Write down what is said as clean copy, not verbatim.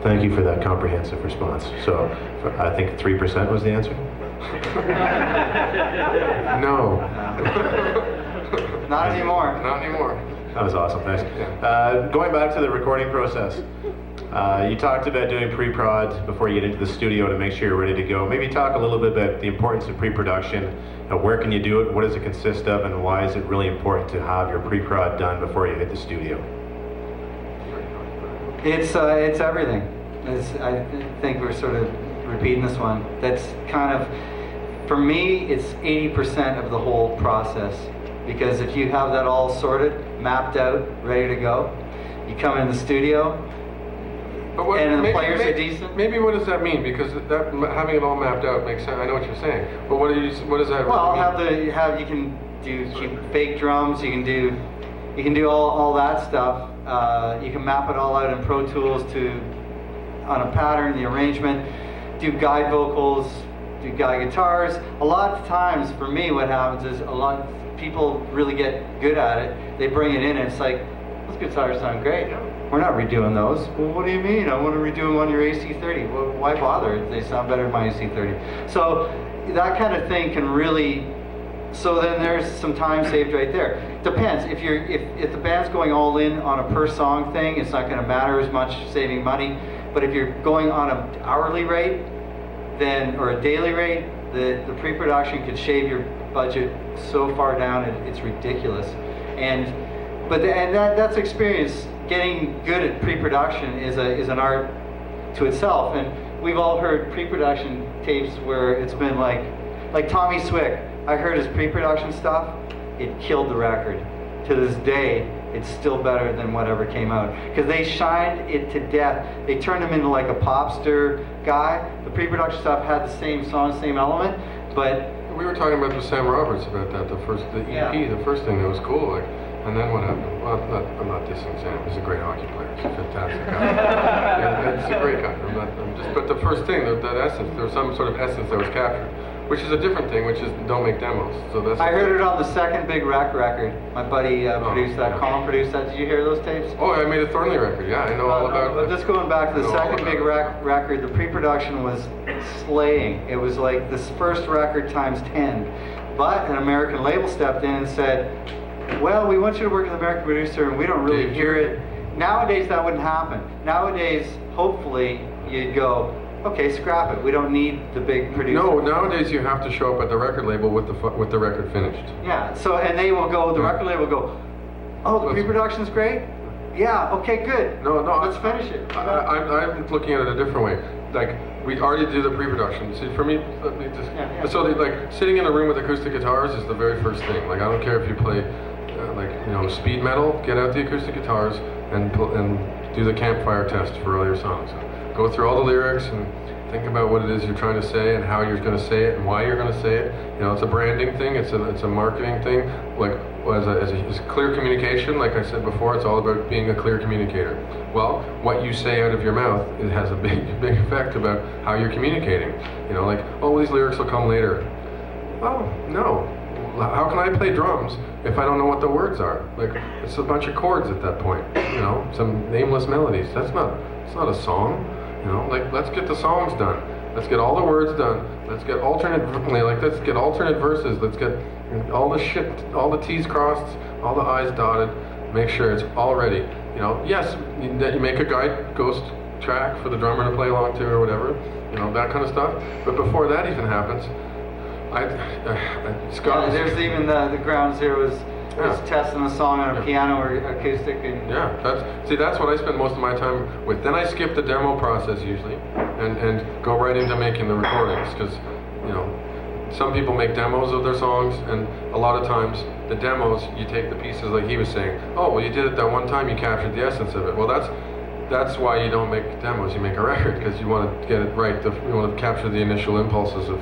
Thank you for that comprehensive response. So I think 3% was the answer? No. Not anymore. Not anymore. That was awesome, thanks. Going back to the recording process, you talked about doing pre-prod before you get into the studio to make sure you're ready to go. Maybe talk a little bit about the importance of pre-production. Where can you do it? What does it consist of? And why is it really important to have your pre-prod done before you hit the studio? It's everything. I think we're sort of repeating this one. That's kind of, for me, it's 80% of the whole process. Because if you have that all sorted, mapped out, ready to go, you come in the studio, and the players are decent. Maybe what does that mean? Because that having it all mapped out makes sense. I know what you're saying, but what does that? Well, really mean? you can do fake drums. You can do all that stuff. You can map it all out in Pro Tools on a pattern, the arrangement. Do guide vocals, do guide guitars. A lot of times, for me, what happens is people really get good at it. They bring it in, and it's like, those guitars sound great. We're not redoing those. Well, what do you mean? I want to redo them on your AC30. Well, why bother? They sound better than my AC30. So that kind of thing can really. So then there's some time saved right there. Depends. If the band's going all in on a per song thing, it's not going to matter as much saving money. But if you're going on an hourly rate, or a daily rate, the pre-production could shave your budget so far down, it's ridiculous. And that's experience. Getting good at pre-production is an art to itself. And we've all heard pre-production tapes where it's been like Tommy Swick. I heard his pre-production stuff. It killed the record. To this day, it's still better than whatever came out. Because they shined it to death. They turned him into like a popster guy. The pre-production stuff had the same song, same element, but we were talking about with Sam Roberts about that. The EP, the first thing that was cool. And then what happened? Well, I'm not dissing Sam. He's a great hockey player. He's a fantastic guy. He's a great guy. But the first thing, that essence, there was some sort of essence that was captured, which is a different thing, which is don't make demos. So that's. I heard it on the second Big Wreck record. My buddy produced that. Colin produced that. Did you hear those tapes? Oh, I made a Thornley record. Yeah, I know all about. But just going back to the second Big Wreck record, the pre-production was slaying. It was like this first record times 10. But an American label stepped in and said, well, we want you to work with an American producer, and we don't really hear it. Nowadays, that wouldn't happen. Nowadays, hopefully, you'd go, okay, scrap it. We don't need the big producer. No, nowadays you have to show up at the record label with the record finished. Yeah. So, and they will go. The record label will go, oh, the pre-production's great. Yeah. Okay. Good. No. Let's finish it. I'm looking at it a different way. Like, we already do the pre-production. See, for me, let me just. Yeah. So, like, sitting in a room with acoustic guitars is the very first thing. Like, I don't care if you play, speed metal. Get out the acoustic guitars and do the campfire test for all your songs. Go through all the lyrics and think about what it is you're trying to say and how you're going to say it and why you're going to say it. It's a branding thing. It's a marketing thing. Like, as clear communication. Like I said before, it's all about being a clear communicator. Well, what you say out of your mouth, it has a big effect about how you're communicating. These lyrics will come later. Oh no. How can I play drums if I don't know what the words are? Like, it's a bunch of chords at that point. Some nameless melodies. It's not a song. Let's get the songs done. Let's get all the words done. Let's get alternate verses. Let's get all the T's crossed, all the I's dotted. Make sure it's all ready. Yes, you make a guide ghost track for the drummer to play along to or whatever. That kind of stuff. But before that even happens, Scott. There's even the ground zero is testing the song on a piano or acoustic. That's what I spend most of my time with. Then I skip the demo process usually, and go right into making the recordings, because some people make demos of their songs, and a lot of times the demos, you take the pieces like he was saying. Oh, well, you did it that one time, you captured the essence of it. Well, that's why you don't make demos. You make a record, because you want to get it right. You want to capture the initial impulses of